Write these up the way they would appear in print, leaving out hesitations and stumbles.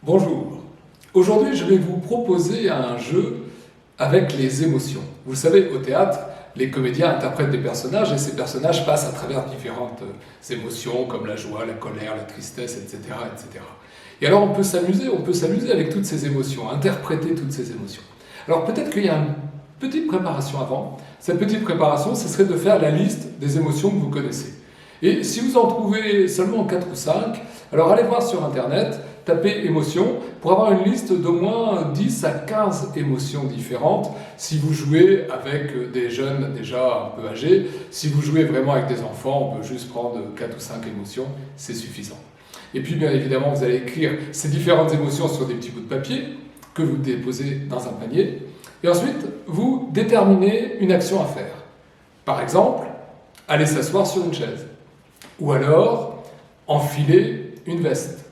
Bonjour. Aujourd'hui, je vais vous proposer un jeu avec les émotions. Vous savez, au théâtre, les comédiens interprètent des personnages et ces personnages passent à travers différentes émotions comme la joie, la colère, la tristesse, etc., etc. Et alors on peut s'amuser avec toutes ces émotions, interpréter toutes ces émotions. Alors peut-être qu'il y a une petite préparation avant. Cette petite préparation, ce serait de faire la liste des émotions que vous connaissez. Et si vous en trouvez seulement 4 ou 5, alors allez voir sur Internet, tapez émotions pour avoir une liste d'au moins 10 à 15 émotions différentes. Si vous jouez avec des jeunes déjà un peu âgés, si vous jouez vraiment avec des enfants, on peut juste prendre 4 ou 5 émotions, c'est suffisant. Et puis bien évidemment, vous allez écrire ces différentes émotions sur des petits bouts de papier que vous déposez dans un panier. Et ensuite, vous déterminez une action à faire. Par exemple, aller s'asseoir sur une chaise. Ou alors, enfiler une veste.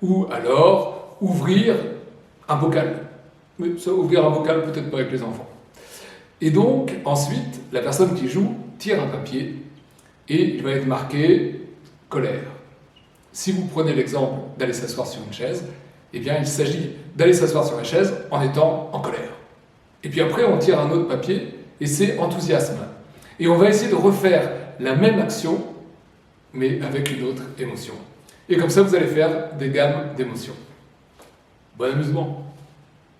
Ou alors, ouvrir un bocal. Oui, ça, ouvrir un bocal, peut-être pas avec les enfants. Et donc, ensuite, la personne qui joue tire un papier et il va être marqué « colère ». Si vous prenez l'exemple d'aller s'asseoir sur une chaise, eh bien, il s'agit d'aller s'asseoir sur la chaise en étant en colère. Et puis après, on tire un autre papier et c'est « enthousiasme ». Et on va essayer de refaire la même action mais avec une autre émotion. Et comme ça, vous allez faire des gammes d'émotions. Bon amusement!